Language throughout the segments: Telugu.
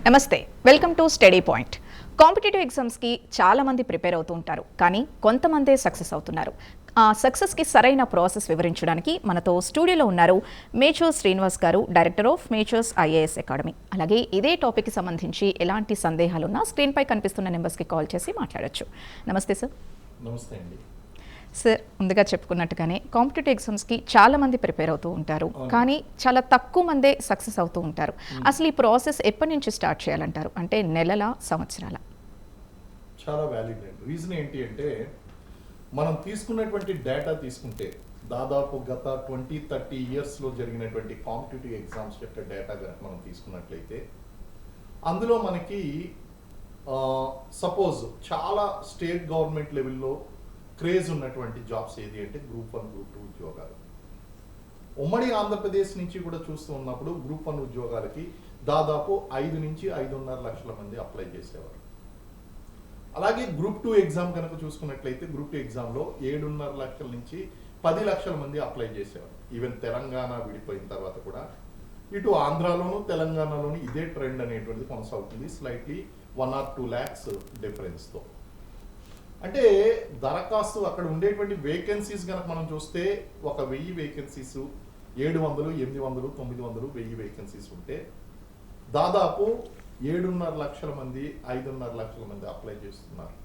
నమస్తే, welcome to study point. Competitive ఎగ్జామ్స్కి చాలామంది ప్రిపేర్ అవుతూ ఉంటారు, కానీ కొంతమందే సక్సెస్ అవుతున్నారు. ఆ సక్సెస్కి సరైన ప్రాసెస్ వివరించడానికి మనతో స్టూడియోలో ఉన్నారు మేచూర్ శ్రీనివాస్ గారు, డైరెక్టర్ ఆఫ్ మేచూర్స్ ఐఏఎస్ అకాడమీ. అలాగే ఇదే టాపిక్కి సంబంధించి ఎలాంటి సందేహాలున్నా స్క్రీన్పై కనిపిస్తున్న నెంబర్స్కి కాల్ చేసి మాట్లాడొచ్చు. నమస్తే సార్. నమస్తే అండి. సార్, ముందుగా చెప్పుకున్నట్టుగానే కాంపిటేటివ్ ఎగ్జామ్స్కి చాలామంది ప్రిపేర్ అవుతూ ఉంటారు, కానీ చాలా తక్కువ మందే సక్సెస్ అవుతూ ఉంటారు. అసలు ఈ ప్రాసెస్ ఎప్పటి నుంచి స్టార్ట్ చేయాలంటారు? అంటే నెలల, సంవత్సరాల? చాలా వ్యాలిడ్ అండి. రీజన్ ఏంటి అంటే, మనం తీసుకున్నటువంటి డేటా తీసుకుంటే దాదాపు గత 20-30 ఇయర్స్లో జరిగినటువంటి కాంపిటేటివ్ ఎగ్జామ్స్ యొక్క డేటా కనుక మనం తీసుకున్నట్లయితే అందులో మనకి సపోజ్ చాలా స్టేట్ గవర్నమెంట్ లెవెల్లో క్రేజ్ ఉన్నటువంటి జాబ్స్ ఏది అంటే గ్రూప్ 1, గ్రూప్ 2 ఉద్యోగాలు. ఉమ్మడి ఆంధ్రప్రదేశ్ నుంచి కూడా చూస్తూ ఉన్నప్పుడు గ్రూప్ 1 ఉద్యోగాలకి దాదాపు 5 నుంచి 5.5 లక్షల మంది అప్లై చేసేవారు. అలాగే గ్రూప్ 2 ఎగ్జామ్ కనుక చూసుకున్నట్లయితే గ్రూప్ 2 ఎగ్జామ్లో 7.5 లక్షల నుంచి 10 లక్షల మంది అప్లై చేసేవారు. ఈవెన్ తెలంగాణ విడిపోయిన తర్వాత కూడా ఇటు ఆంధ్రాలోను తెలంగాణలోను ఇదే ట్రెండ్ అనేటువంటిది కొనసాగుతుంది, స్లైట్లీ 1 or 2 lakhs డిఫరెన్స్తో. అంటే దరఖాస్తు అక్కడ ఉండేటువంటి వేకెన్సీస్ కనుక మనం చూస్తే 1000 వేకెన్సీస్ 700, 800, 900, 1000 వేకెన్సీస్ ఉంటే దాదాపు 7.5 లక్షల మంది 5.5 లక్షల మంది అప్లై చేస్తున్నారు.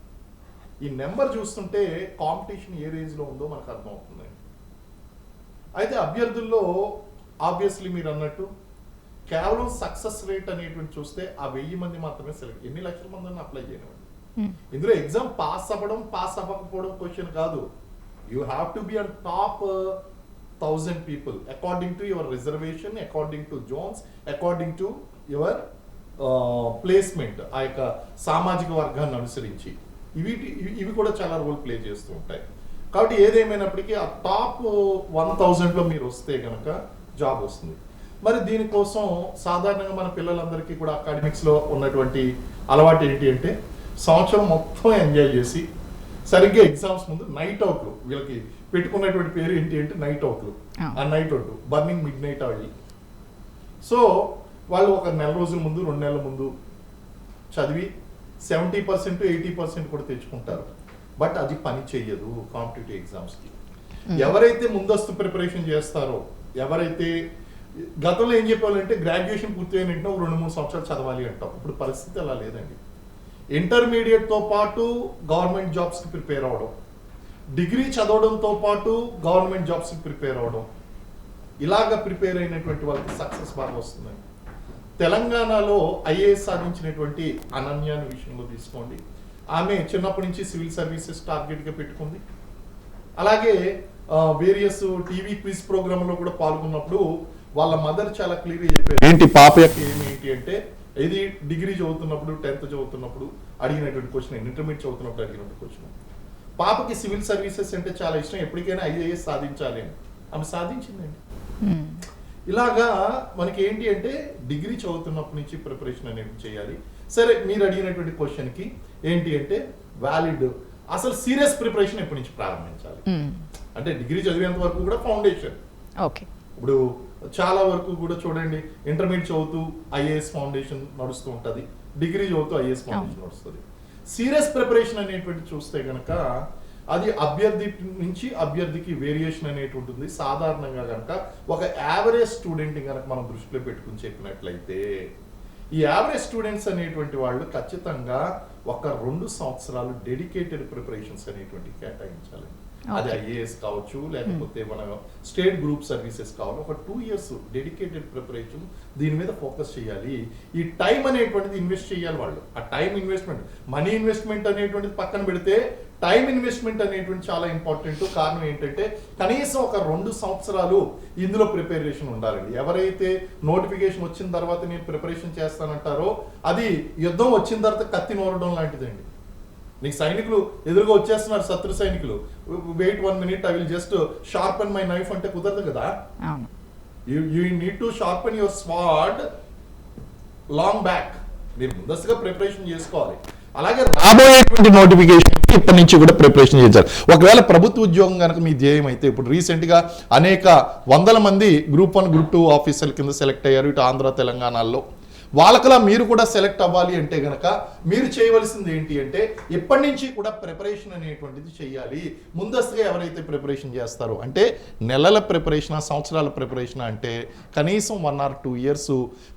ఈ నెంబర్ చూస్తుంటే కాంపిటీషన్ ఏ రేంజ్లో ఉందో మనకు అర్థమవుతుంది. అయితే అభ్యర్థుల్లో ఆబ్వియస్లీ మీరు అన్నట్టు కేవలం సక్సెస్ రేట్ అనేటువంటి చూస్తే ఆ 1000 మంది మాత్రమే సెలెక్ట్. ఎన్ని లక్షల మంది అప్లై చేయనివ్వండి. ఇందులో ఎగ్జామ్ పాస్ అవ్వడం పాస్ అవ్వకపోవడం క్వశ్చన్ కాదు. You have to be on top 1000 people according to your reservation, according to zones, according to your placement, ఆ యొక్క సామాజిక వర్గాన్ని అనుసరించి ఇవి కూడా చాలా రోల్ ప్లే చేస్తూ ఉంటాయి. కాబట్టి ఏదేమైనప్పటికీ ఆ టాప్ 1000లో మీరు వస్తే కనుక జాబ్ వస్తుంది. మరి దీనికోసం సాధారణంగా మన పిల్లలందరికీ కూడా అకాడమిక్స్లో ఉన్నటువంటి అలవాటు ఏంటి అంటే సంవత్సరం మొత్తం ఎంజాయ్ చేసి సరిగ్గా ఎగ్జామ్స్ ముందు నైట్ అవుట్లు, వీళ్ళకి పెట్టుకున్నటువంటి పేరు ఏంటి అంటే నైట్ అవుట్లు. ఆ night out burning mid night oil. So వాళ్ళు ఒక నెల రోజుల ముందు 2 నెలల ముందు చదివి 70%, 80% కూడా తెచ్చుకుంటారు. బట్ అది పని చెయ్యదు కాంపిటేటివ్ ఎగ్జామ్స్కి. ఎవరైతే ముందస్తు ప్రిపరేషన్ చేస్తారో, ఎవరైతే గతంలో ఏం చెప్పాలంటే గ్రాడ్యుయేషన్ పూర్తయిన వెంటనే 2-3 సంవత్సరాలు చదవాలి అంటాం. ఇప్పుడు పరిస్థితి అలా లేదండి. ఇంటర్మీడియట్తో పాటు గవర్నమెంట్ జాబ్స్కి ప్రిపేర్ అవ్వడం, డిగ్రీ చదవడంతో పాటు గవర్నమెంట్ జాబ్స్కి ప్రిపేర్ అవ్వడం, ఇలాగ ప్రిపేర్ అయినటువంటి వాళ్ళకి సక్సెస్ బాగా వస్తుందండి. తెలంగాణలో ఐఏఎస్ సాధించినటువంటి అనన్య అనే విషయంలో తీసుకోండి. ఆమె చిన్నప్పటి నుంచి సివిల్ సర్వీసెస్ టార్గెట్గా పెట్టుకుంది. అలాగే వేరియస్ టీవీ క్విజ్ ప్రోగ్రాంలో కూడా పాల్గొన్నప్పుడు వాళ్ళ మదర్ చాలా క్లియర్గా చెప్పారు ఏంటి పాప యొక్క ఏంటి అంటే, ఇది డిగ్రీ చదువుతున్నప్పుడు 10th చదువుతున్నప్పుడు అడిగినటువంటి క్వశ్చన్, ఇంటర్మీడియట్ చదువుతున్నప్పుడు అడిగినటువంటి క్వశ్చన్. పాపకి సివిల్ సర్వీసెస్ అంటే చాలా ఇష్టం, ఎప్పటికైనా ఐఏఎస్ సాధించాలి అని. ఆమె సాధించిందండి. ఇలాగా మనకి ఏంటి అంటే డిగ్రీ చదువుతున్నప్పటి నుంచి ప్రిపరేషన్ అనేది చేయాలి. సరే, మీరు అడిగినటువంటి క్వశ్చన్కి ఏంటి అంటే వ్యాలిడ్ అసలు సీరియస్ ప్రిపరేషన్ ఎప్పటి నుంచి ప్రారంభించాలి అంటే డిగ్రీ చదివేంత వరకు కూడా ఫౌండేషన్. ఓకే. ఇప్పుడు చాలా వరకు కూడా చూడండి, ఇంటర్మీడియట్ చదువుతూ ఐఏఎస్ ఫౌండేషన్ నడుస్తూ ఉంటుంది, డిగ్రీ చదువుతూ ఐఏఎస్ ఫౌండేషన్ నడుస్తుంది. సీరియస్ ప్రిపరేషన్ అనేటువంటి చూస్తే కనుక అది అభ్యర్థి నుంచి అభ్యర్థికి వేరియేషన్ అనేటువంటి ఉంటుంది. సాధారణంగా కనుక ఒక యావరేజ్ స్టూడెంట్ కనుక మనం దృష్టిలో పెట్టుకుని చెప్పినట్లయితే ఈ యావరేజ్ స్టూడెంట్స్ అనేటువంటి వాళ్ళు ఖచ్చితంగా 1-2 సంవత్సరాలు డెడికేటెడ్ ప్రిపరేషన్స్ అనేటువంటి కేటాయించాలి. అది ఐఏఎస్ కావచ్చు, లేకపోతే మన స్టేట్ గ్రూప్ సర్వీసెస్ కావాలి. ఒక 2 years డెడికేటెడ్ ప్రిపరేషన్ దీని మీద ఫోకస్ చేయాలి. ఈ టైం అనేటువంటిది ఇన్వెస్ట్ చేయాలి వాళ్ళు. ఆ టైం ఇన్వెస్ట్మెంట్, మనీ ఇన్వెస్ట్మెంట్ అనేటువంటిది పక్కన పెడితే టైం ఇన్వెస్ట్మెంట్ అనేటువంటి చాలా ఇంపార్టెంట్. కారణం ఏంటంటే కనీసం ఒక 2 సంవత్సరాలు ఇందులో ప్రిపరేషన్ ఉండాలండి. ఎవరైతే నోటిఫికేషన్ వచ్చిన తర్వాత నేను ప్రిపరేషన్ చేస్తానంటారో అది యుద్ధం వచ్చిన తర్వాత కత్తి నూరడం లాంటిదండి. నీకు సైనికులు ఎదురుగా వచ్చేస్తున్నారు, శత్రు సైనికులు, wait 1 minute, I will just sharpen my knife అంటే కుదరదు కదా. You need to sharpen your sword long back. మీరు ముందస్తుగా ప్రిపరేషన్ చేసుకోవాలి. అలాగే రాబోయేటువంటి నోటిఫికేషన్ ఇప్పటి నుంచి కూడా ప్రిపరేషన్ చేశారు. ఒకవేళ ప్రభుత్వ ఉద్యోగం కనుక మీ ధ్యేయం అయితే, ఇప్పుడు రీసెంట్గా అనేక వందల మంది గ్రూప్ 1, గ్రూప్ 2 ఆఫీసర్ల కింద సెలెక్ట్ అయ్యారు ఇటు ఆంధ్ర తెలంగాణలో. వాళ్ళకలా మీరు కూడా సెలెక్ట్ అవ్వాలి అంటే గనక మీరు చేయవలసింది ఏంటి అంటే ఇప్పటి నుంచి కూడా ప్రిపరేషన్ అనేటువంటిది చేయాలి. ముందస్తుగా ఎవరైతే ప్రిపరేషన్ చేస్తారో అంటే నెలల ప్రిపరేషన్, సంవత్సరాల ప్రిపరేషన్ అంటే కనీసం 1 or 2 years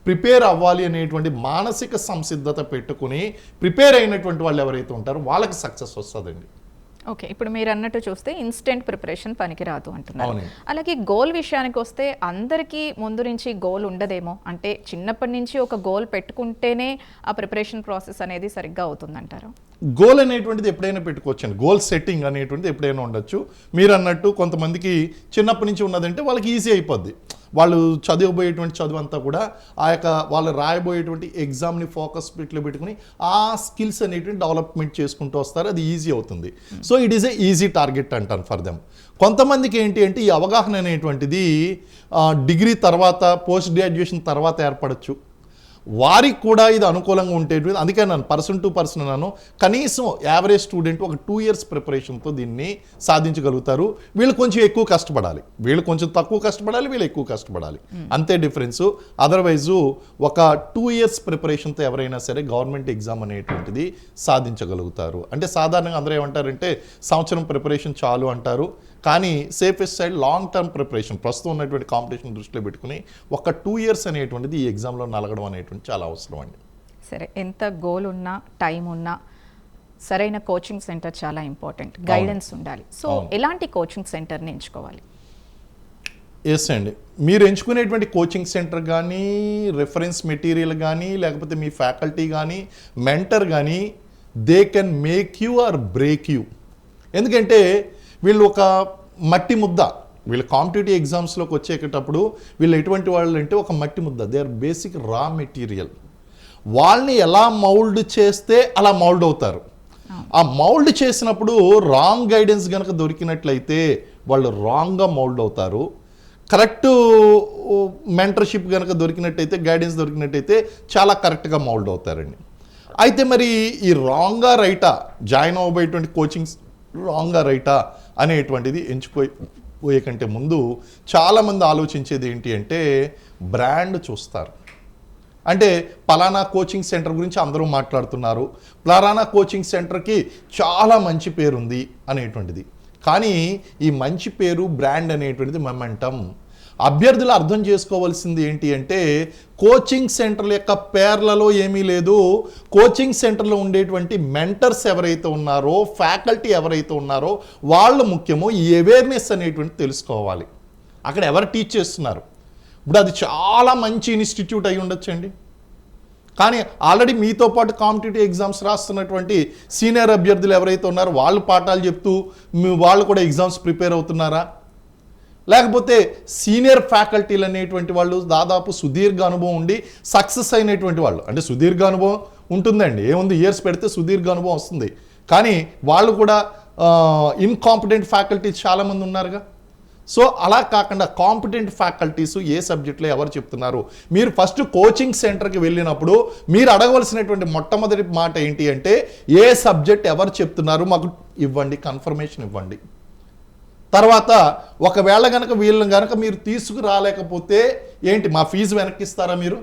ప్రిపేర్ అవ్వాలి అనేటువంటి మానసిక సంసిద్ధత పెట్టుకుని ప్రిపేర్ అయినటువంటి వాళ్ళు ఎవరైతే ఉంటారో వాళ్ళకి సక్సెస్ వస్తుందండి. ఓకే, ఇప్పుడు మీరు అన్నట్టు చూస్తే ఇన్స్టెంట్ ప్రిపరేషన్ పనికిరాదు అంటున్నారు. అలాగే గోల్ విషయానికి వస్తే అందరికీ ముందు నుంచి గోల్ ఉండదేమో, అంటే చిన్నప్పటి నుంచి ఒక గోల్ పెట్టుకుంటేనే ఆ ప్రిపరేషన్ ప్రాసెస్ అనేది సరిగ్గా అవుతుందంటారు. గోల్ అనేటువంటిది ఎప్పుడైనా పెట్టుకోవచ్చండి. గోల్ సెట్టింగ్ అనేటువంటిది ఎప్పుడైనా ఉండొచ్చు. మీరు అన్నట్టు కొంతమందికి చిన్నప్పటి నుంచి ఉన్నదంటే వాళ్ళకి ఈజీ అయిపోద్ది. వాళ్ళు చదువుబోయేటువంటి చదువు అంతా కూడా ఆ యొక్క వాళ్ళు రాయబోయేటువంటి ఎగ్జామ్ని ఫోకస్ పెట్లో పెట్టుకుని ఆ స్కిల్స్ అనేటువంటి డెవలప్మెంట్ చేసుకుంటూ వస్తారు. అది ఈజీ అవుతుంది. So it is a easy target అంటాను ఫర్ దెమ్. కొంతమందికి ఏంటి అంటే ఈ అవగాహన అనేటువంటిది డిగ్రీ తర్వాత, పోస్ట్ గ్రాడ్యుయేషన్ తర్వాత ఏర్పడచ్చు. వారికి కూడా ఇది అనుకూలంగా ఉండేది. అందుకే నన్ను పర్సన్ టు పర్సన్ అన్నాను. కనీసం యావరేజ్ స్టూడెంట్ ఒక 2 years ప్రిపరేషన్తో దీన్ని సాధించగలుగుతారు. వీళ్ళు కొంచెం ఎక్కువ కష్టపడాలి, వీళ్ళు కొంచెం తక్కువ కష్టపడాలి, వీళ్ళు ఎక్కువ కష్టపడాలి, అంతే డిఫరెన్సు. అదర్వైజు ఒక 2 years ప్రిపరేషన్తో ఎవరైనా సరే గవర్నమెంట్ ఎగ్జామ్ అనేటువంటిది సాధించగలుగుతారు. అంటే సాధారణంగా అందరూ ఏమంటారంటే సంవత్సరం ప్రిపరేషన్ చాలు అంటారు. కానీ safest side long term preparation ప్రస్తుతం ఉన్నటువంటి కాంపిటీషన్ దృష్టిలో పెట్టుకుని ఒక 2 years అనేటువంటిది ఈ ఎగ్జామ్లో నలగడం అనేటువంటి చాలా అవసరం అండి. సరే, ఎంత గోల్ ఉన్నా, టైం ఉన్నా సరైన కోచింగ్ సెంటర్ చాలా ఇంపార్టెంట్, గైడెన్స్ ఉండాలి. సో ఎలాంటి కోచింగ్ సెంటర్ని ఎంచుకోవాలి? ఎస్ అండి, మీరు ఎంచుకునేటువంటి కోచింగ్ సెంటర్ కానీ, రెఫరెన్స్ మెటీరియల్ కానీ, లేకపోతే మీ ఫ్యాకల్టీ కానీ, మెంటర్ కానీ, they can make you or break you. ఎందుకంటే వీళ్ళు ఒక మట్టి ముద్ద, వీళ్ళు కాంపిటేటివ్ ఎగ్జామ్స్లోకి వచ్చేటప్పుడు వీళ్ళు ఎటువంటి వాళ్ళు అంటే ఒక మట్టి ముద్ద, they are basic raw material. వాళ్ళని ఎలా మౌల్డ్ చేస్తే అలా మౌల్డ్ అవుతారు. ఆ మౌల్డ్ చేసినప్పుడు రాంగ్ గైడెన్స్ కనుక దొరికినట్లయితే వాళ్ళు రాంగ్గా మౌల్డ్ అవుతారు. కరెక్ట్ మెంటర్షిప్ కనుక దొరికినట్టయితే, గైడెన్స్ దొరికినట్టయితే చాలా కరెక్ట్గా మౌల్డ్ అవుతారండి. అయితే మరి ఈ రాంగ్గా రైటా, జాయిన్ అవ్వబోయేటువంటి కోచింగ్స్ రాంగ్గా రైటా అనేటువంటిది ఎంచుకోబోయే కంటే ముందు చాలామంది ఆలోచించేది ఏంటి అంటే బ్రాండ్ చూస్తారు. అంటే పలానా కోచింగ్ సెంటర్ గురించి అందరూ మాట్లాడుతున్నారు, పలానా కోచింగ్ సెంటర్కి చాలా మంచి పేరు ఉంది అనేటువంటిది. కానీ ఈ మంచి పేరు, బ్రాండ్ అనేటువంటిది మొమెంటం. అభ్యర్థులు అర్థం చేసుకోవాల్సింది ఏంటి అంటే కోచింగ్ సెంటర్ల యొక్క పేర్లలో ఏమీ లేదు. కోచింగ్ సెంటర్లో ఉండేటువంటి మెంటర్స్ ఎవరైతే ఉన్నారో, ఫ్యాకల్టీ ఎవరైతే ఉన్నారో వాళ్ళు ముఖ్యము. ఈ అవేర్నెస్ అనేటువంటి తెలుసుకోవాలి. అక్కడ ఎవరు టీచ్ చేస్తున్నారు. ఇప్పుడు అది చాలా మంచి ఇన్స్టిట్యూట్ అయి ఉండొచ్చండి, కానీ ఆల్రెడీ మీతో పాటు కాంపిటేటివ్ ఎగ్జామ్స్ రాస్తున్నటువంటి సీనియర్ అభ్యర్థులు ఎవరైతే ఉన్నారో వాళ్ళు పాఠాలు చెప్తూ వాళ్ళు కూడా ఎగ్జామ్స్ ప్రిపేర్ అవుతున్నారా? లేకపోతే సీనియర్ ఫ్యాకల్టీలు అనేటువంటి వాళ్ళు దాదాపు సుదీర్ఘ అనుభవం ఉండి సక్సెస్ అయినటువంటి వాళ్ళు, అంటే సుదీర్ఘ అనుభవం ఉంటుందండి, ఏముంది ఇయర్స్ పెడితే సుదీర్ఘ అనుభవం వస్తుంది, కానీ వాళ్ళు కూడా ఇన్కాంపిటెంట్ ఫ్యాకల్టీస్ చాలామంది ఉన్నారుగా. సో అలా కాకుండా కాంపిటెంట్ ఫ్యాకల్టీస్ ఏ సబ్జెక్ట్లో ఎవరు చెప్తున్నారు, మీరు ఫస్ట్ కోచింగ్ సెంటర్కి వెళ్ళినప్పుడు మీరు అడగవలసినటువంటి మొట్టమొదటి మాట ఏంటి అంటే ఏ సబ్జెక్ట్ ఎవరు చెప్తున్నారు మాకు ఇవ్వండి, కన్ఫర్మేషన్ ఇవ్వండి. తర్వాత ఒకవేళ కనుక వీళ్ళని కనుక మీరు తీసుకురాలేకపోతే ఏంటి, మా ఫీజు వెనక్కి ఇస్తారా మీరు?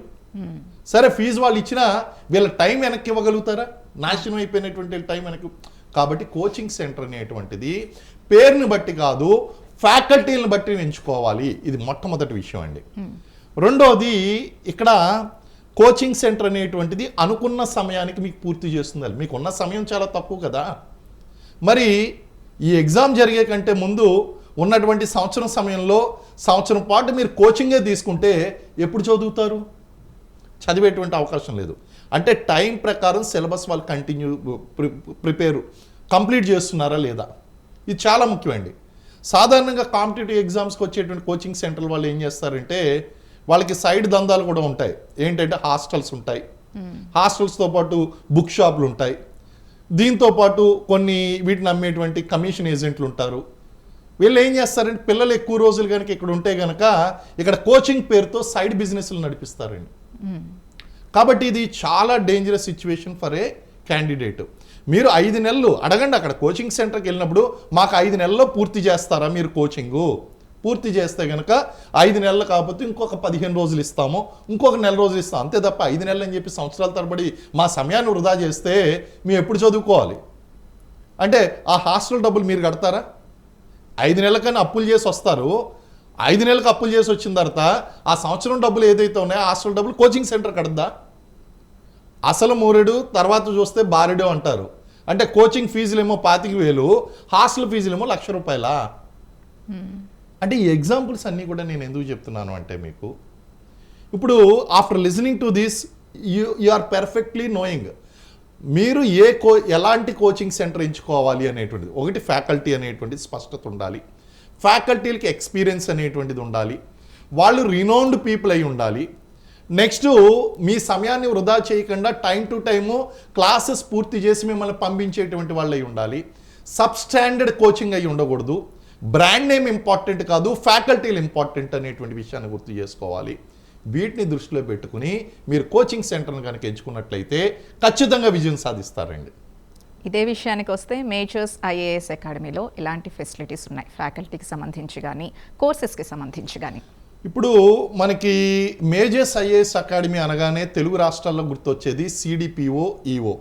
సరే, ఫీజు వాళ్ళు ఇచ్చినా వీళ్ళ టైం వెనక్కి ఇవ్వగలుగుతారా? నాశనం అయిపోయినటువంటి టైం వెనక్కి. కాబట్టి కోచింగ్ సెంటర్ అనేటువంటిది పేరుని బట్టి కాదు, ఫ్యాకల్టీలను బట్టి ఎంచుకోవాలి. ఇది మొట్టమొదటి విషయం అండి. రెండోది, ఇక్కడ కోచింగ్ సెంటర్ అనేటువంటిది అనుకున్న సమయానికి మీకు పూర్తి చేస్తుంది. మీకు ఉన్న సమయం చాలా తక్కువ కదా. మరి ఈ ఎగ్జామ్ జరిగే కంటే ముందు ఉన్నటువంటి సంవత్సరం సమయంలో సంవత్సరం పాటు మీరు కోచింగే తీసుకుంటే ఎప్పుడు చదువుతారు? చదివేటువంటి అవకాశం లేదు. అంటే టైం ప్రకారం సిలబస్ వాళ్ళు కంప్లీట్ చేస్తున్నారా లేదా, ఇది చాలా ముఖ్యమండి. సాధారణంగా కాంపిటేటివ్ ఎగ్జామ్స్కి వచ్చేటువంటి కోచింగ్ సెంటర్ వాళ్ళు ఏం చేస్తారంటే వాళ్ళకి సైడ్ దందాలు కూడా ఉంటాయి. ఏంటంటే హాస్టల్స్ ఉంటాయి, హాస్టల్స్తో పాటు బుక్ షాపులు ఉంటాయి, దీంతో పాటు కొన్ని వీటిని అమ్మేటువంటి కమిషన్ ఏజెంట్లు ఉంటారు. వీళ్ళు ఏం చేస్తారంటే పిల్లలు ఎక్కువ రోజులు కనుక ఇక్కడ ఉంటే కనుక ఇక్కడ కోచింగ్ పేరుతో సైడ్ బిజినెస్లు నడిపిస్తారండి. కాబట్టి ఇది చాలా dangerous situation for a candidate. మీరు 5 నెలలు అడగండి, అక్కడ కోచింగ్ సెంటర్కి వెళ్ళినప్పుడు మాకు 5 నెలల్లో పూర్తి చేస్తారా మీరు కోచింగు? పూర్తి చేస్తే కనుక 5 నెలలు కాకపోతే ఇంకొక 15 రోజులు ఇస్తాము, ఇంకొక నెల రోజులు ఇస్తాం, అంతే తప్ప 5 నెలలు అని చెప్పి సంవత్సరాల తరబడి మా సమయాన్ని వృధా చేస్తే మేము ఎప్పుడు చదువుకోవాలి? అంటే ఆ హాస్టల్ డబ్బులు మీరు కడతారా? 5 నెలలకన్నా అప్పులు చేసి వస్తారు, 5 నెలలకు అప్పులు చేసి వచ్చిన తర్వాత ఆ సంవత్సరం డబ్బులు ఏదైతే ఉన్నాయో హాస్టల్ డబ్బులు కోచింగ్ సెంటర్ కడద్దా? అసలు మూరెడు తర్వాత చూస్తే బారెడు అంటారు. అంటే కోచింగ్ ఫీజులేమో 25,000, హాస్టల్ ఫీజులేమో ₹1,00,000. అంటే ఈ ఎగ్జాంపుల్స్ అన్నీ కూడా నేను ఎందుకు చెప్తున్నాను అంటే మీకు ఇప్పుడు after listening to this you are perfectly knowing మీరు ఎలాంటి కోచింగ్ సెంటర్ ఎంచుకోవాలి అనేటువంటిది. ఒకటి ఫ్యాకల్టీ అనేటువంటిది స్పష్టత ఉండాలి, ఫ్యాకల్టీలకి ఎక్స్పీరియన్స్ అనేటువంటిది ఉండాలి, వాళ్ళు రినౌండ్ పీపుల్ అయి ఉండాలి. నెక్స్ట్ మీ సమయాన్ని వృధా చేయకుండా టైం టు టైము క్లాసెస్ పూర్తి చేసి మిమ్మల్ని పంపించేటువంటి వాళ్ళు అయి ఉండాలి. సబ్స్టాండర్డ్ కోచింగ్ అయి ఉండకూడదు. బ్రాండ్ నేమ్ ఇంపార్టెంట్ కాదు, ఫ్యాకల్టీలు ఇంపార్టెంట్ అనేటువంటి విషయాన్ని గుర్తు చేసుకోవాలి. వీటిని దృష్టిలో పెట్టుకుని మీరు కోచింగ్ సెంటర్ని కనుక ఎంచుకున్నట్లయితే ఖచ్చితంగా విజయం సాధిస్తారండి. ఇదే విషయానికి వస్తే మేజర్స్ ఐఏఎస్ అకాడమీలో ఎలాంటి ఫెసిలిటీస్ ఉన్నాయి, ఫ్యాకల్టీకి సంబంధించి కానీ కోర్సెస్కి సంబంధించి కానీ? ఇప్పుడు మనకి మేజర్స్ ఐఏఎస్ అకాడమీ అనగానే తెలుగు రాష్ట్రాల్లో గుర్తొచ్చేది CDPO, EO,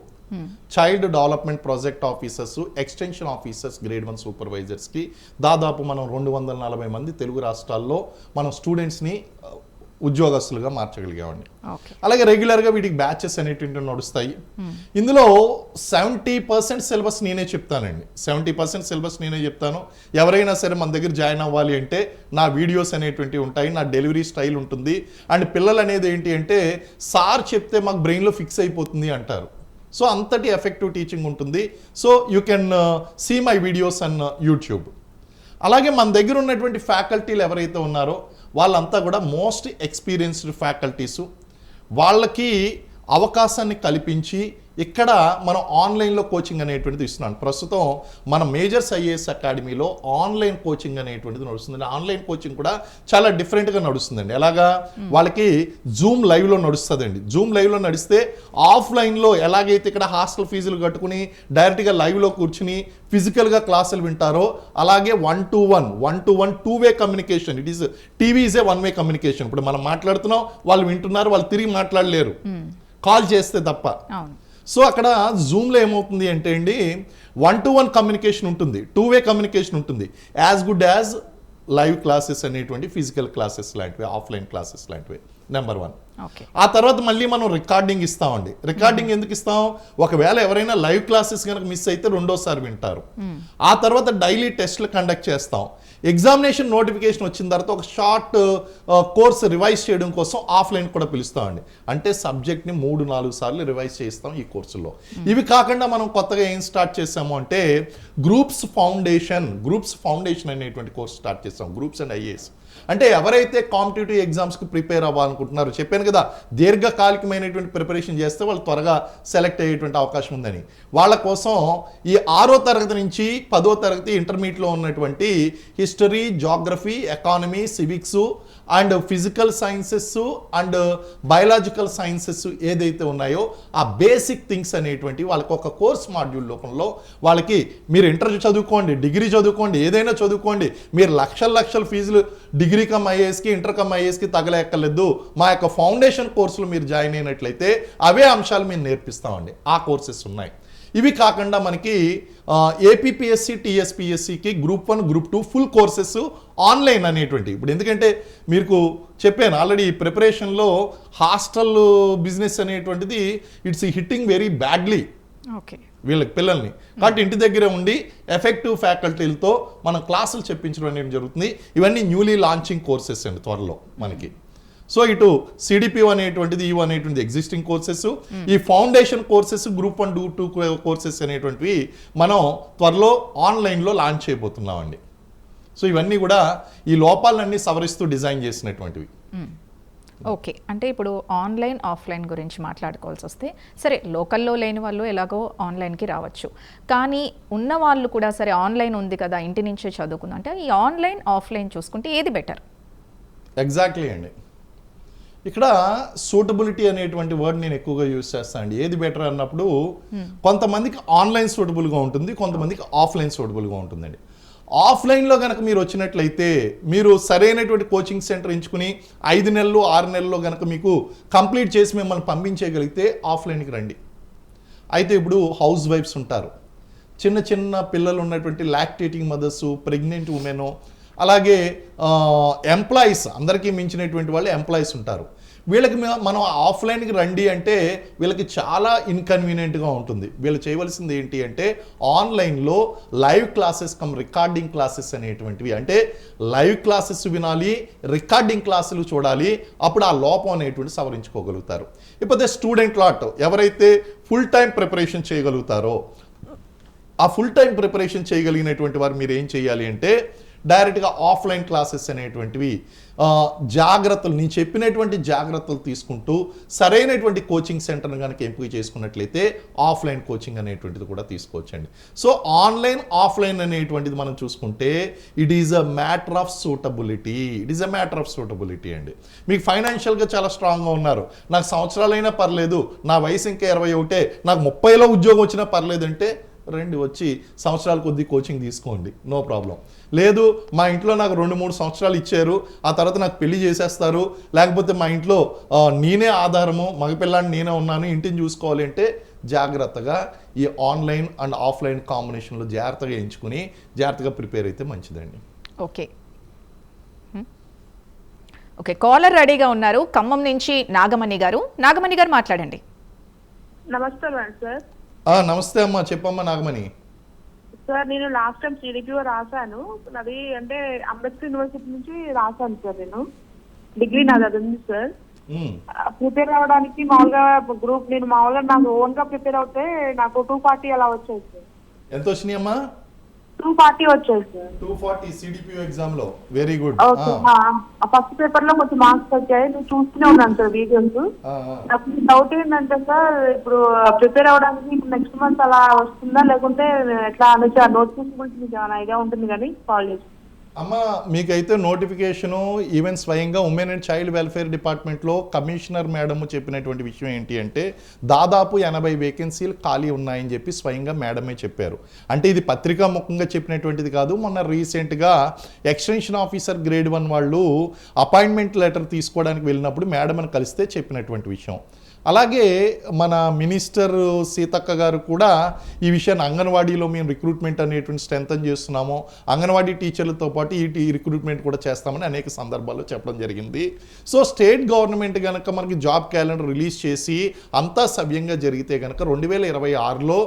child development project officers, extension officers, grade 1 సూపర్వైజర్స్కి దాదాపు మనం 240 మంది తెలుగు రాష్ట్రాల్లో మనం స్టూడెంట్స్ని ఉద్యోగస్తులుగా మార్చగలిగామండి. అలాగే రెగ్యులర్గా వీటికి బ్యాచెస్ అనేటువంటి నడుస్తాయి. ఇందులో 70% సిలబస్ నేనే చెప్తానండి. 70% సిలబస్ నేనే చెప్తాను. ఎవరైనా సరే మన దగ్గర జాయిన్ అవ్వాలి అంటే నా వీడియోస్ అనేటువంటివి ఉంటాయి, నా డెలివరీ స్టైల్ ఉంటుంది. అండ్ పిల్లలు అనేది ఏంటి అంటే సార్ చెప్తే మాకు బ్రెయిన్లో ఫిక్స్ అయిపోతుంది అంటారు. సో అంతటి ఎఫెక్టివ్ టీచింగ్ ఉంటుంది. So you can see my videos on YouTube. అలాగే మన దగ్గర ఉన్నటువంటి ఫ్యాకల్టీలు ఎవరైతే ఉన్నారో వాళ్ళంతా కూడా మోస్ట్ ఎక్స్పీరియన్స్డ్ ఫ్యాకల్టీసు. వాళ్ళకి అవకాశాన్ని కల్పించి ఇక్కడ మనం ఆన్లైన్లో కోచింగ్ అనేటువంటిది ఇస్తున్నాను. ప్రస్తుతం మన మేజర్స్ ఐఏఎస్ అకాడమీలో ఆన్లైన్ కోచింగ్ అనేటువంటిది నడుస్తుంది. ఆన్లైన్ కోచింగ్ కూడా చాలా డిఫరెంట్గా నడుస్తుందండి. ఎలాగా వాళ్ళకి జూమ్ లైవ్లో నడుస్తుందండి. జూమ్ లైవ్లో నడిస్తే ఆఫ్లైన్లో ఎలాగైతే ఇక్కడ హాస్టల్ ఫీజులు కట్టుకుని డైరెక్ట్గా లైవ్లో కూర్చుని ఫిజికల్గా క్లాసులు వింటారో అలాగే 1-to-1 2-way communication. It is TV is a 1-way communication. ఇప్పుడు మనం మాట్లాడుతున్నాం, వాళ్ళు వింటున్నారు, వాళ్ళు తిరిగి మాట్లాడలేరు కాల్ చేస్తే తప్ప. సో అక్కడ జూమ్లో ఏమవుతుంది అంటే అండి 1-to-1 కమ్యూనికేషన్ ఉంటుంది, 2-way కమ్యూనికేషన్ ఉంటుంది, as good as live classes అనేటువంటి ఫిజికల్ క్లాసెస్ లాంటివి, ఆఫ్లైన్ క్లాసెస్ లాంటివి. నెంబర్ 1. ఆ తర్వాత మళ్ళీ మనం రికార్డింగ్ ఇస్తామండి. రికార్డింగ్ ఎందుకు ఇస్తాం? ఒకవేళ ఎవరైనా లైవ్ క్లాసెస్ కనుక మిస్ అయితే రెండోసారి వింటారు. ఆ తర్వాత డైలీ టెస్ట్లు కండక్ట్ చేస్తాం. ఎగ్జామినేషన్ నోటిఫికేషన్ వచ్చిన తర్వాత ఒక షార్ట్ కోర్స్ రివైజ్ చేయడం కోసం ఆఫ్లైన్ కూడా పిలుస్తామండి. అంటే సబ్జెక్ట్ని 3-4 సార్లు రివైజ్ చేస్తాం ఈ కోర్సులో. ఇవి కాకుండా మనం కొత్తగా ఏం స్టార్ట్ చేసాము అంటే గ్రూప్స్ ఫౌండేషన్ అనేటువంటి కోర్స్ స్టార్ట్ చేస్తాం. గ్రూప్స్ అండ్ ఐఏఎస్ అంటే ఎవరైతే కాంపిటేటివ్ ఎగ్జామ్స్కి ప్రిపేర్ అవ్వాలనుకుంటున్నారో, చెప్పాను కదా దీర్ఘకాలికమైనటువంటి ప్రిపరేషన్ చేస్తే వాళ్ళు త్వరగా సెలెక్ట్ అయ్యేటువంటి అవకాశం ఉందని, వాళ్ళ కోసం ఈ 6వ తరగతి నుంచి 10వ తరగతి ఇంటర్మీడియట్లో ఉన్నటువంటి history, geography, economy, civics and physical sciences and biological sciences ఏదైతే ఉన్నాయో ఆ బేసిక్ థింగ్స్ అనేటువంటి వాళ్ళకి ఒక కోర్స్ మాడ్యూల్ రూపంలో వాళ్ళకి మీరు ఇంటర్ చదువుకోండి, డిగ్రీ చదువుకోండి, ఏదైనా చదువుకోండి, మీరు లక్షల ఫీజులు డిగ్రీ కమ్ ఐఏఎస్కి, ఇంటర్ కమ్ ఐఏఎస్కి తగలేక్కర్లేదు. మా యొక్క ఫౌండేషన్ కోర్సులు మీరు జాయిన్ అయినట్లయితే అవే అంశాలు మేము నేర్పిస్తామండి. ఆ కోర్సెస్ ఉన్నాయి. ఇవి కాకుండా మనకి ఏపీపీఎస్సి, టీఎస్పీఎస్సికి group 1, group 2 full courses online అనేటువంటి. ఇప్పుడు ఎందుకంటే మీకు చెప్పాను ఆల్రెడీ ప్రిపరేషన్లో హాస్టల్ బిజినెస్ అనేటువంటిది ఇట్స్ హిట్టింగ్ వెరీ బ్యాడ్లీ వీళ్ళకి పిల్లల్ని. కాబట్టి ఇంటి దగ్గర ఉండి ఎఫెక్టివ్ ఫ్యాకల్టీలతో మనం క్లాసులు చెప్పించడం అనేది జరుగుతుంది. ఇవన్నీ న్యూలీ లాంచింగ్ కోర్సెస్ అండి త్వరలో మనకి. సో ఇటు సిడిపిఓ అనేటువంటిది, ఈఓ అనేటువంటిది ఎగ్జిస్టింగ్ కోర్సెస్, ఈ foundation courses, group 1, group 2 courses అనేటువంటివి మనం త్వరలో ఆన్లైన్లో లాంచ్ చేయబోతున్నామండి. సో ఇవన్నీ కూడా ఈ లోపాలన్నీ సవరిస్తూ డిజైన్ చేసినటువంటివి. ఓకే, అంటే ఇప్పుడు ఆన్లైన్ ఆఫ్లైన్ గురించి మాట్లాడుకోవాల్సి వస్తే సరే లోకల్లో లేని వాళ్ళు ఎలాగో ఆన్లైన్కి రావచ్చు, కానీ ఉన్న వాళ్ళు కూడా సరే ఆన్లైన్ ఉంది కదా ఇంటి నుంచే చదువుకుందాం అంటే ఈ ఆన్లైన్ ఆఫ్లైన్ చూసుకుంటే ఏది బెటర్? ఎగ్జాక్ట్లీ అండి. ఇక్కడ సూటబిలిటీ అనేటువంటి వర్డ్ నేను ఎక్కువగా యూజ్ చేస్తాను అండి. ఏది బెటర్ అన్నప్పుడు కొంతమందికి ఆన్లైన్ సూటబుల్గా ఉంటుంది, కొంతమందికి ఆఫ్లైన్ సూటబుల్గా ఉంటుందండి. ఆఫ్లైన్లో కనుక మీరు వచ్చినట్లయితే మీరు సరైనటువంటి కోచింగ్ సెంటర్ ఎంచుకుని 5 నెలలు 6 నెలల్లో కనుక మీకు కంప్లీట్ చేసి మిమ్మల్ని పంపించేయగలిగితే ఆఫ్లైన్కి రండి. అయితే ఇప్పుడు హౌస్ వైఫ్స్ ఉంటారు, చిన్న చిన్న పిల్లలు ఉన్నటువంటి లాక్టేటింగ్ మదర్సు, ప్రెగ్నెంట్ ఉమెను, అలాగే ఎంప్లాయీస్, అందరికీ మించినటువంటి వాళ్ళు ఎంప్లాయీస్ ఉంటారు. వీళ్ళకి మనం ఆఫ్లైన్కి రండి అంటే వీళ్ళకి చాలా ఇన్కన్వీనియంట్గా ఉంటుంది. వీళ్ళు చేయవలసింది ఏంటి అంటే ఆన్లైన్లో లైవ్ క్లాసెస్ రికార్డింగ్ క్లాసెస్ అనేటువంటివి, అంటే లైవ్ క్లాసెస్ వినాలి, రికార్డింగ్ క్లాసులు చూడాలి, అప్పుడు ఆ లోపం అనేటువంటి సవరించుకోగలుగుతారు. ఇకపోతే స్టూడెంట్ లాట్ ఎవరైతే ఫుల్ టైం ప్రిపరేషన్ చేయగలుగుతారో, ఆ ఫుల్ టైం ప్రిపరేషన్ చేయగలిగినటువంటి వారు మీరు ఏం చేయాలి అంటే డైరెక్ట్గా ఆఫ్లైన్ క్లాసెస్ అనేటువంటివి జాగ్రత్తలు, నేను చెప్పినటువంటి జాగ్రత్తలు తీసుకుంటూ సరైనటువంటి కోచింగ్ సెంటర్ని కనుక ఎంపిక చేసుకున్నట్లయితే ఆఫ్లైన్ కోచింగ్ అనేటువంటిది కూడా తీసుకోవచ్చండి. సో ఆన్లైన్ ఆఫ్లైన్ అనేటువంటిది మనం చూసుకుంటే it is a matter of suitability అండి. మీకు ఫైనాన్షియల్గా చాలా స్ట్రాంగ్గా ఉన్నారు, నాకు సంవత్సరాలైనా పర్లేదు, నా వయసు ఇంకా 21, నాకు 30లో ఉద్యోగం వచ్చినా పర్లేదంటే రండి, వచ్చి సంవత్సరాల కొద్దీ కోచింగ్ తీసుకోండి, నో ప్రాబ్లం. లేదు మా ఇంట్లో నాకు 2-3 సంవత్సరాలు ఇచ్చారు, ఆ తర్వాత నాకు పెళ్లి చేసేస్తారు, లేకపోతే మా ఇంట్లో నేనే ఆధారము, మగపిల్లాన్ని నేనే ఉన్నాను, ఇంటిని చూసుకోవాలి అంటే జాగ్రత్తగా ఈ ఆన్లైన్ అండ్ ఆఫ్లైన్ కాంబినేషన్లో జాగ్రత్తగా ఎంచుకుని జాగ్రత్తగా ప్రిపేర్ అయితే మంచిదండి. ఓకే ఓకే కాలర్ రెడీగా ఉన్నారు, ఖమ్మం నుంచి నాగమణి గారు. నాగమణి గారు మాట్లాడండి. నమస్తే సార్. నమస్తే అమ్మా, చెప్పమ్మా నాగమణి. సార్ నేను లాస్ట్ టైం సిడిపిఓ రాశాను, అది అంటే అంబేద్కర్ యూనివర్సిటీ నుంచి రాశాను సార్. నేను డిగ్రీ నాది అది ఉంది సార్. ప్రిపేర్ అవ్వడానికి మామూలుగా గ్రూప్, నేను మామూలుగా నాకు ఓన్ గా ప్రిపేర్ అవుతే నాకు 240 అలా వచ్చాయి సార్. ఎంత వచ్చినాయి అమ్మా? 240 వచ్చాయి సార్. 240 సిడిపిఓ ఎగ్జామ్ లో. Very good. ఫస్ట్ పేపర్ లో కొంచెం మార్క్స్ వచ్చాయి, నేను చూస్తూనే ఉన్నాను సార్ వీడియోస్. నాకు డౌట్ ఏంటంటే సార్, ఇప్పుడు ప్రిపేర్ అవ్వడానికి నెక్స్ట్ మంత్ అలా వస్తుందా, లేకుంటే ఎట్లా అనేసి ఆ నోటిఫికేషన్ గురించి మీకు ఏమైనా ఐడియా ఉంటుంది కానీ కాల్ చేసి. అమ్మ మీకైతే నోటిఫికేషను ఈవెన్ స్వయంగా ఉమెన్ అండ్ చైల్డ్ వెల్ఫేర్ డిపార్ట్మెంట్లో కమిషనర్ మేడం చెప్పినటువంటి విషయం ఏంటి అంటే దాదాపు 80 వేకెన్సీలు ఖాళీ ఉన్నాయని చెప్పి స్వయంగా మేడమే చెప్పారు. అంటే ఇది పత్రికా ముఖంగా చెప్పినటువంటిది కాదు, మొన్న రీసెంట్గా ఎక్స్టెన్షన్ ఆఫీసర్ గ్రేడ్ 1 వాళ్ళు అపాయింట్మెంట్ లెటర్ తీసుకోవడానికి వెళ్ళినప్పుడు మేడంని కలిస్తే చెప్పినటువంటి విషయం. అలాగే మన మినిస్టర్ సీతక్క గారు కూడా ఈ విషయాన్ని అంగన్వాడీలో మేము రిక్రూట్మెంట్ అనేటువంటి స్ట్రెంథన్ చేస్తున్నాము, అంగన్వాడీ టీచర్లతో పాటు ఈ రిక్రూట్మెంట్ కూడా చేస్తామని అనేక సందర్భాల్లో చెప్పడం జరిగింది. సో స్టేట్ గవర్నమెంట్ కనుక మనకి జాబ్ క్యాలెండర్ రిలీజ్ చేసి అంతా సవ్యంగా జరిగితే కనుక 2026లో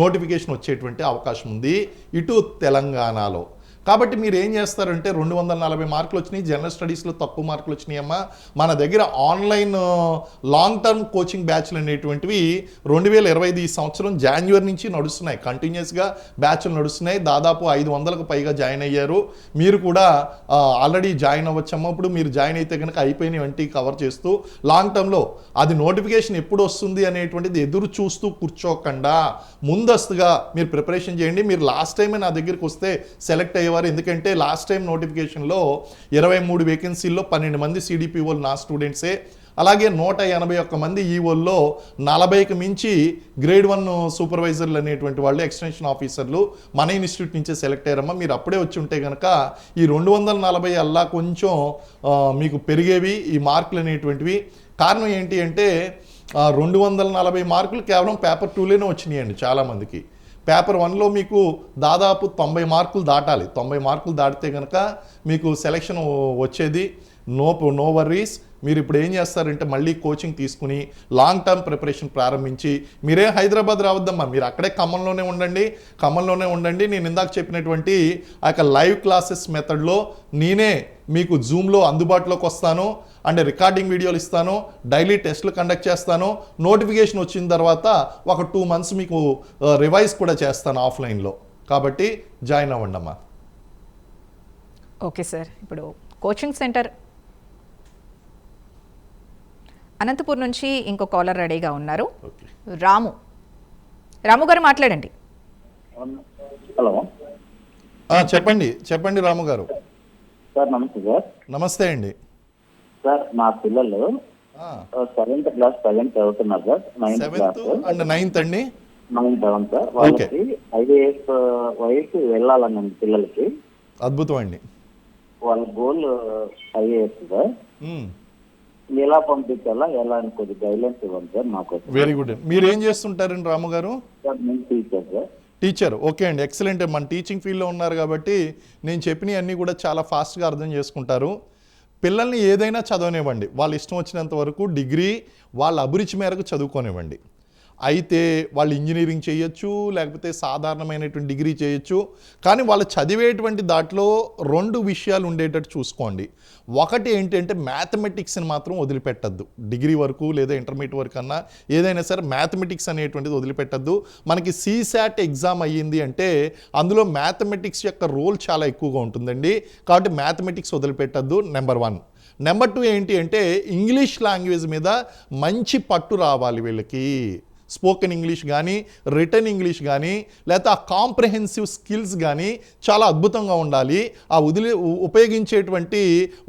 నోటిఫికేషన్ వచ్చేటువంటి అవకాశం ఉంది ఇటు తెలంగాణలో. కాబట్టి మీరు ఏం చేస్తారంటే 240 మార్కులు వచ్చినాయి, జనరల్ స్టడీస్లో తక్కువ మార్కులు వచ్చినాయమ్మా. మన దగ్గర ఆన్లైన్ లాంగ్ టర్మ్ కోచింగ్ బ్యాచ్లు అనేటువంటివి 2025 ఈ సంవత్సరం జనవరి నుంచి నడుస్తున్నాయి, కంటిన్యూస్గా బ్యాచ్లు నడుస్తున్నాయి. దాదాపు 500కు పైగా జాయిన్ అయ్యారు. మీరు కూడా ఆల్రెడీ జాయిన్ అవ్వచ్చమ్మా. ఇప్పుడు మీరు జాయిన్ అయితే కనుక అయిపోయినవంటి కవర్ చేస్తూ లాంగ్ టర్మ్లో అది నోటిఫికేషన్ ఎప్పుడు వస్తుంది అనేటువంటిది ఎదురు చూస్తూ కూర్చోకుండా ముందస్తుగా మీరు ప్రిపరేషన్ చేయండి. మీరు లాస్ట్ టైమే నా దగ్గరికి వస్తే సెలెక్ట్ అయ్యేవారు, ఎందుకంటే లాస్ట్ టైం నోటిఫికేషన్లో 23 వేకెన్సీల్లో 12 మంది సిడిపిఓలు నా స్టూడెంట్సే, అలాగే 181 మంది ఈఓల్లో 40కి మించి గ్రేడ్ 1 సూపర్వైజర్లు అనేటువంటి వాళ్ళు ఎక్స్టెన్షన్ ఆఫీసర్లు మన ఇన్స్టిట్యూట్ నుంచే సెలెక్ట్ అయ్యారమ్మా. మీరు అప్పుడే వచ్చి ఉంటే కనుక ఈ 240 అల్లా కొంచెం మీకు పెరిగేవి ఈ మార్కులు అనేటువంటివి. కారణం ఏంటి అంటే 240 మార్కులు కేవలం పేపర్ 2లోనే వచ్చినాయండి చాలామందికి. పేపర్ 1లో మీకు దాదాపు 90 మార్కులు దాటాలి, 90 మార్కులు దాటితే కనుక మీకు సెలెక్షన్ వచ్చేది. No worries. మీరు ఇప్పుడు ఏం చేస్తారంటే మళ్ళీ కోచింగ్ తీసుకుని లాంగ్ టర్మ్ ప్రిపరేషన్ ప్రారంభించి, మీరేం హైదరాబాద్ రావద్దమ్మా, మీరు అక్కడే ఖమ్మంలోనే ఉండండి. నేను ఇందాక చెప్పినటువంటి ఆ యొక్క లైవ్ క్లాసెస్ మెథడ్లో నేనే మీకు జూమ్లో అందుబాటులోకి వస్తాను, అండ్ రికార్డింగ్ వీడియోలు ఇస్తాను, డైలీ టెస్ట్లు కండక్ట్ చేస్తాను. నోటిఫికేషన్ వచ్చిన తర్వాత ఒక 2 months మీకు రివైజ్ కూడా చేస్తాను ఆఫ్లైన్లో. కాబట్టి జాయిన్ అవ్వండి అమ్మా. ఓకే సార్, ఇప్పుడు కోచింగ్ సెంటర్ అనంతపూర్ నుంచి ఇంకో కాలర్ రెడీగా ఉన్నారు. రాము గారు మాట్లాడండి. హలో చెప్పండి రాము గారు. సార్ నమస్తే సార్. నమస్తే అండి. సార్ మా పిల్లలు 7th క్లాస్ ప్రజెంట్ చదువుతున్నారు సార్. 7th అండ్ 9th అండి. 9th అవును సార్. వాళ్ళకి 5 years వయసు వెళ్ళాలని ఉంది పిల్లలకి. అద్భుతం అండి. వాళ్ళ గోల్ ఐఏఎస్ సార్. ఎలా పంపించాలా ఎలా అని కొద్ది గైడ్లైన్స్ ఇవ్వండి సార్ మాకు. వెరీ గుడ్ అండి. మీరు ఏం చేస్తుంటారండి రాము గారు? సార్ నేను టీచర్ సార్. టీచర్, ఓకే అండి, ఎక్సలెంట్. మన టీచింగ్ ఫీల్డ్లో ఉన్నారు కాబట్టి నేను చెప్పినవి అన్నీ కూడా చాలా ఫాస్ట్గా అర్థం చేసుకుంటారు. పిల్లల్ని ఏదైనా చదవనివ్వండి, వాళ్ళ ఇష్టం వచ్చినంత వరకు డిగ్రీ వాళ్ళ అభిరుచి మేరకు చదువుకోనివ్వండి. అయితే వాళ్ళు ఇంజనీరింగ్ చేయొచ్చు, లేకపోతే సాధారణమైనటువంటి డిగ్రీ చేయొచ్చు. కానీ వాళ్ళు చదివేటువంటి దాంట్లో 2 విషయాలు ఉండేటట్టు చూసుకోండి. ఒకటి ఏంటంటే మ్యాథమెటిక్స్ని మాత్రం వదిలిపెట్టద్దు. డిగ్రీ వరకు లేదా ఇంటర్మీడియట్ వరకు అన్నా ఏదైనా సరే మ్యాథమెటిక్స్ అనేటువంటిది వదిలిపెట్టద్దు. మనకి CSAT ఎగ్జామ్ అయ్యింది అంటే అందులో మ్యాథమెటిక్స్ యొక్క రోల్ చాలా ఎక్కువగా ఉంటుందండి. కాబట్టి మ్యాథమెటిక్స్ వదిలిపెట్టద్దు, నెంబర్ 1. నెంబర్ 2 ఏంటి అంటే ఇంగ్లీష్ లాంగ్వేజ్ మీద మంచి పట్టు రావాలి వీళ్ళకి. స్పోకెన్ ఇంగ్లీష్ కానీ, రిటర్న్ ఇంగ్లీష్ కానీ, లేకపోతే ఆ కాంప్రహెన్సివ్ స్కిల్స్ కానీ చాలా అద్భుతంగా ఉండాలి. ఆ ఉపయోగించేటువంటి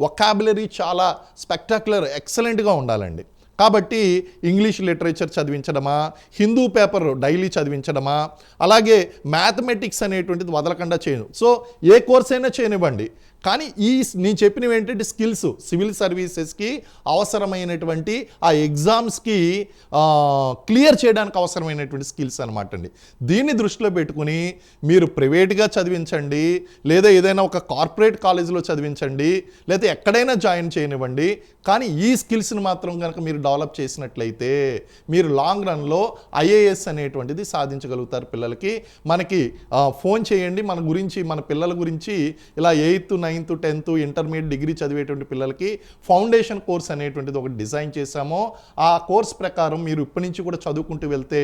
వొకాబులరీ చాలా స్పెక్టాక్యులర్ ఎక్సలెంట్గా ఉండాలండి. కాబట్టి ఇంగ్లీష్ లిటరేచర్ చదివించడమా, హిందూ పేపర్ డైలీ చదివించడమా, అలాగే మ్యాథమెటిక్స్ అనేటువంటిది వదలకుండా చేయను. సో ఏ కోర్స్ అయినా చేయనివ్వండి. కానీ నేను చెప్పినవి ఏంటంటే స్కిల్స్ సివిల్ సర్వీసెస్కి అవసరమైనటువంటి ఆ ఎగ్జామ్స్కి క్లియర్ చేయడానికి అవసరమైనటువంటి స్కిల్స్ అనమాట అండి. దీన్ని దృష్టిలో పెట్టుకుని మీరు ప్రైవేట్గా చదివించండి, లేదా ఏదైనా ఒక కార్పొరేట్ కాలేజీలో చదివించండి, లేదా ఎక్కడైనా జాయిన్ చేయనివ్వండి. కానీ ఈ స్కిల్స్ని మాత్రం కనుక మీరు డెవలప్ చేసినట్లయితే మీరు లాంగ్ రన్లో IAS అనేటువంటిది సాధించగలుగుతారు. పిల్లలకి మనకి ఫోన్ చేయండి, మన గురించి మన పిల్లల గురించి ఇలా 8th 9th 10th intermediate degree చదివేటువంటి పిల్లలకి ఫౌండేషన్ కోర్స్ అనేటువంటిది ఒకటి డిజైన్ చేశామో ఆ కోర్స్ ప్రకారం మీరు ఇప్పటి నుంచి కూడా చదువుకుంటూ వెళ్తే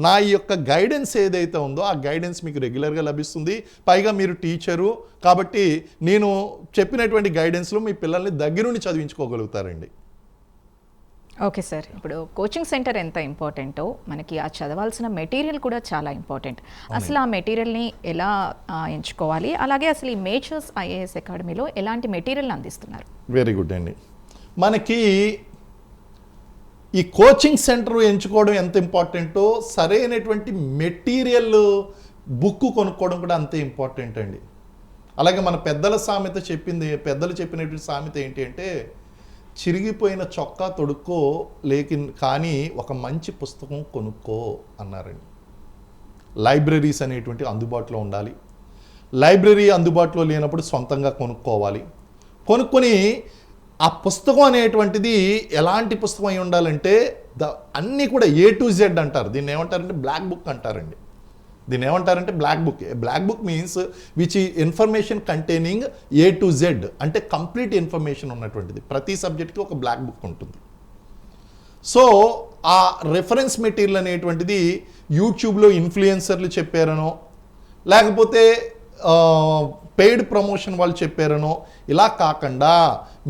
నా ఈ యొక్క గైడెన్స్ ఏదైతే ఉందో ఆ గైడెన్స్ మీకు రెగ్యులర్గా లభిస్తుంది. పైగా మీరు టీచరు కాబట్టి నేను చెప్పినటువంటి గైడెన్స్లో మీ పిల్లల్ని దగ్గరుండి చదివించుకోగలుగుతారండి. ఓకే సార్, ఇప్పుడు కోచింగ్ సెంటర్ ఎంత ఇంపార్టెంటో మనకి ఆ చదవాల్సిన మెటీరియల్ కూడా చాలా ఇంపార్టెంట్. అసలు ఆ మెటీరియల్ని ఎలా ఎంచుకోవాలి, అలాగే అసలు ఈ మేజర్స్ IAS అకాడమీలో ఎలాంటి మెటీరియల్ అందిస్తున్నారు? వెరీ గుడ్ అండి. మనకి ఈ కోచింగ్ సెంటర్ ఎంచుకోవడం ఎంత ఇంపార్టెంటో సరైనటువంటి మెటీరియల్ బుక్ కొనుక్కోవడం కూడా అంతే ఇంపార్టెంట్ అండి. అలాగే మన పెద్దలు చెప్పినటువంటి సామెత ఏంటి అంటే చిరిగిపోయిన చొక్కా తొడుక్కో కానీ ఒక మంచి పుస్తకం కొనుక్కో అన్నారండి. లైబ్రరీస్ అనేటువంటి అందుబాటులో ఉండాలి. లైబ్రరీ అందుబాటులో లేనప్పుడు సొంతంగా కొనుక్కోవాలి. కొనుక్కొని ఆ పుస్తకం అనేటువంటిది ఎలాంటి పుస్తకం అయి ఉండాలంటే అన్నీ కూడా A to Z అంటారు. దీన్ని ఏమంటారంటే బ్లాక్ బుక్ అంటారండి. Black book means which information containing A to Z అంటే కంప్లీట్ ఇన్ఫర్మేషన్ ఉన్నటువంటిది. ప్రతి సబ్జెక్ట్కి ఒక బ్లాక్ బుక్ ఉంటుంది. సో ఆ రెఫరెన్స్ మెటీరియల్ అనేటువంటిది యూట్యూబ్లో ఇన్ఫ్లుయెన్సర్లు చెప్పారనో, లేకపోతే పెయిడ్ ప్రమోషన్ వాళ్ళు చెప్పారనో ఇలా కాకుండా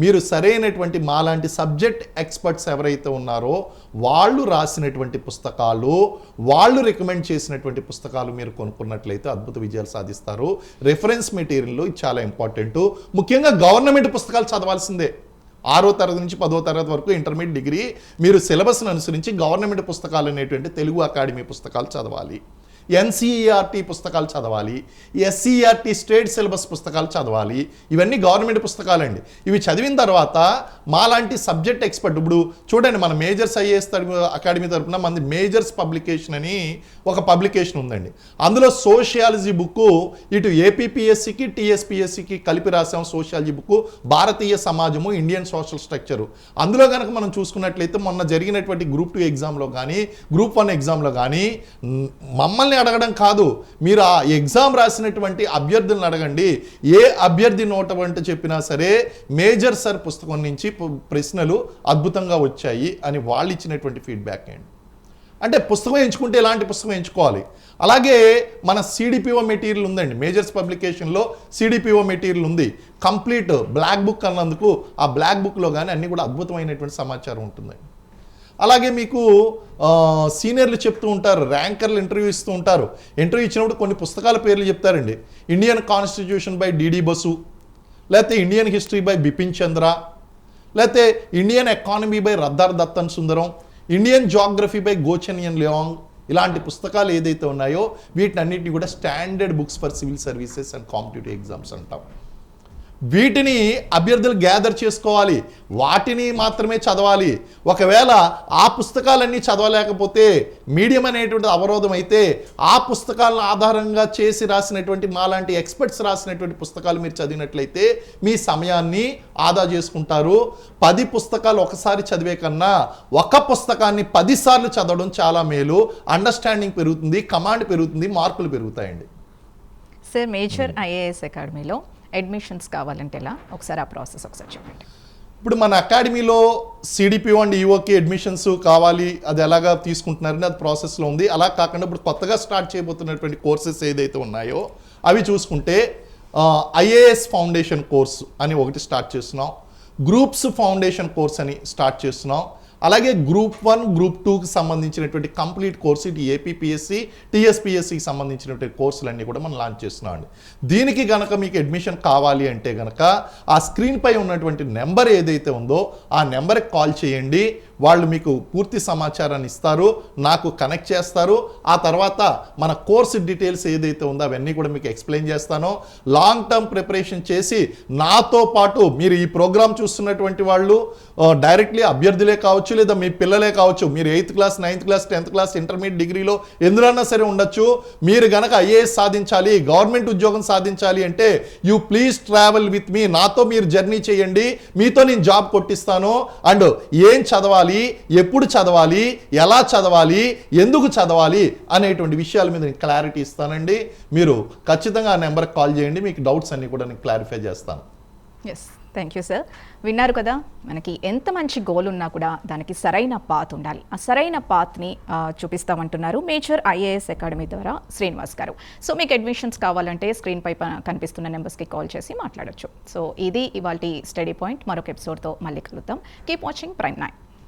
మీరు సరైనటువంటి మాలాంటి సబ్జెక్ట్ ఎక్స్పర్ట్స్ ఎవరైతే ఉన్నారో వాళ్ళు రాసినటువంటి పుస్తకాలు, వాళ్ళు రికమెండ్ చేసినటువంటి పుస్తకాలు మీరు కొనుక్కున్నట్లయితే అద్భుత విజయాలు సాధిస్తారు. రెఫరెన్స్ మెటీరియల్ ఇది చాలా ఇంపార్టెంట్. ముఖ్యంగా గవర్నమెంట్ పుస్తకాలు చదవాల్సిందే. 6వ తరగతి నుంచి 10వ తరగతి వరకు ఇంటర్మీడియట్ డిగ్రీ మీరు సిలబస్ను అనుసరించి గవర్నమెంట్ పుస్తకాలు అనేటువంటి తెలుగు అకాడమీ పుస్తకాలు చదవాలి, NCERT పుస్తకాలు చదవాలి, SCERT స్టేట్ సిలబస్ పుస్తకాలు చదవాలి. ఇవన్నీ గవర్నమెంట్ పుస్తకాలండి. ఇవి చదివిన తర్వాత మాలాంటి సబ్జెక్ట్ ఎక్స్పర్ట్, ఇప్పుడు చూడండి మన మేజర్స్ IAS అకాడమీ తరఫున మనది మేజర్స్ పబ్లికేషన్ అని ఒక పబ్లికేషన్ ఉందండి. అందులో సోషియాలజీ బుక్ ఇటు APPSCకి TSPSCకి కలిపి రాసాం. సోషియాలజీ బుక్ భారతీయ సమాజము, ఇండియన్ సోషల్ స్ట్రక్చరు. అందులో కనుక మనం చూసుకున్నట్లయితే మొన్న జరిగినటువంటి Group 2 ఎగ్జామ్లో కానీ Group 1 ఎగ్జామ్లో కానీ మమ్మల్ని అడగడం కాదు, మీరు ఆ ఎగ్జామ్ రాసినటువంటి అభ్యర్థులను అడగండి. ఏ అభ్యర్థి నోట వంట చెప్పినా సరే మేజర్ సార్ పుస్తకం నుంచి ప్రశ్నలు అద్భుతంగా వచ్చాయి అని వాళ్ళు ఇచ్చినటువంటి ఫీడ్బ్యాక్ అండి. అంటే పుస్తకం ఎంచుకుంటే ఎలాంటి పుస్తకం ఎంచుకోవాలి. అలాగే మన CDPO మెటీరియల్ ఉందండి. మేజర్స్ పబ్లికేషన్లో CDPO మెటీరియల్ ఉంది. కంప్లీట్ బ్లాక్ బుక్ అన్నందుకు ఆ బ్లాక్ బుక్లో కానీ అన్నీ కూడా అద్భుతమైనటువంటి సమాచారం ఉంటుందండి. అలాగే మీకు సీనియర్లు చెప్తూ ఉంటారు, ర్యాంకర్లు ఇంటర్వ్యూ ఇస్తూ ఉంటారు. ఇంటర్వ్యూ ఇచ్చినప్పుడు కొన్ని పుస్తకాల పేర్లు చెప్తారండి. Indian constitution by DD Basu, లేకపోతే Indian history by Bipin Chandra, లేకపోతే Indian economy by Ruddar Dattan Sundaram, Indian geography by Goh Cheng Leong, ఇలాంటి పుస్తకాలు ఏదైతే ఉన్నాయో వీటన్నిటిని కూడా standard books for civil services and competitive exams అంటాం. వీటిని అభ్యర్థులు గ్యాదర్ చేసుకోవాలి, వాటిని మాత్రమే చదవాలి. ఒకవేళ ఆ పుస్తకాలన్నీ చదవలేకపోతే, మీడియం అనేటువంటి అవరోధం అయితే, ఆ పుస్తకాలను ఆధారంగా చేసి రాసినటువంటి మాలాంటి ఎక్స్పర్ట్స్ రాసినటువంటి పుస్తకాలు మీరు చదివినట్లయితే మీ సమయాన్ని ఆదా చేసుకుంటారు. 10 పుస్తకాలు ఒకసారి చదివే కన్నా ఒక పుస్తకాన్ని 10 సార్లు చదవడం చాలా మేలు. అండర్స్టాండింగ్ పెరుగుతుంది, కమాండ్ పెరుగుతుంది, మార్కులు పెరుగుతాయండి. సార్, మేజర్ ఐఏఎస్ అకాడమీలో అడ్మిషన్స్ కావాలంటే ఎలా, ఒకసారి ఆ ప్రాసెస్ ఒకసారి చెప్పండి. ఇప్పుడు మన అకాడమీలో సిడిపిఓ అండ్ ఈఓకి అడ్మిషన్స్ కావాలి, అది ఎలాగా తీసుకుంటున్నారని అది ప్రాసెస్లో ఉంది. అలా కాకుండా ఇప్పుడు కొత్తగా స్టార్ట్ చేయబోతున్నటువంటి కోర్సెస్ ఏదైతే ఉన్నాయో అవి చూసుకుంటే ఐఏఎస్ ఫౌండేషన్ కోర్సు అని ఒకటి స్టార్ట్ చేస్తున్నాం, గ్రూప్స్ ఫౌండేషన్ కోర్స్ అని స్టార్ట్ చేస్తున్నాం, అలాగే గ్రూప్ 1 గ్రూప్ 2కి సంబంధించినటువంటి కంప్లీట్ కోర్సు, ఇటు ఏపీపీఎస్సి టీఎస్పీఎస్సికి సంబంధించినటువంటి కోర్సులన్నీ కూడా మనం లాంచ్ చేస్తున్నాం అండి. దీనికి గనక మీకు అడ్మిషన్ కావాలి అంటే గనక ఆ స్క్రీన్పై ఉన్నటువంటి నెంబర్ ఏదైతే ఉందో ఆ నెంబర్కి కాల్ చేయండి. వాళ్ళు మీకు పూర్తి సమాచారాన్ని ఇస్తారు, నాకు కనెక్ట్ చేస్తారు. ఆ తర్వాత మన కోర్స్ డీటెయిల్స్ ఏదైతే ఉందో అవన్నీ కూడా మీకు ఎక్స్ప్లెయిన్ చేస్తాను. లాంగ్ టర్మ్ ప్రిపరేషన్ చేసి నాతో పాటు మీరు ఈ ప్రోగ్రామ్ చూస్తున్నటువంటి వాళ్ళు డైరెక్ట్లీ అభ్యర్థులే కావచ్చు, లేదా మీ పిల్లలే కావచ్చు, మీరు 8th class 9th class 10th class intermediate డిగ్రీలో ఎందులోన్నా సరే ఉండొచ్చు. మీరు గనక ఐఏఎస్ సాధించాలి, గవర్నమెంట్ ఉద్యోగం సాధించాలి అంటే you please travel with me. నాతో మీరు జర్నీ చేయండి, మీతో నేను జాబ్ కొట్టిస్తాను. అండ్ ఏం చదవాలి, ఎప్పుడు చదవాలి, ఎలా చదవాలి, ఎందుకు చదవాలి అనేటువంటి విషయాల మీద నేను క్లారిటీ ఇస్తానండి. మీరు ఖచ్చితంగా ఆ నెంబర్కి కాల్ చేయండి, మీకు డౌట్స్ అన్ని కూడా నేను క్లారిఫై చేస్తాను. Yes, thank you sir. విన్నారు కదా, మనకి ఎంత మంచి గోల్ ఉన్నా కూడా దానికి సరైన పాత్ ఉండాలి. ఆ సరైన పాత్ని చూపిస్తామంటున్నారు మేజర్ ఐఏఎస్ అకాడమీ ద్వారా శ్రీనివాస్ గారు. సో మీకు అడ్మిషన్స్ కావాలంటే స్క్రీన్ పై కనిపిస్తున్న నెంబర్స్కి కాల్ చేసి మాట్లాడొచ్చు. సో ఇది ఇవాల్టి స్టడీ పాయింట్. మరొక ఎపిసోడ్తో మళ్ళీ కలుద్దాం. Keep watching prime 9.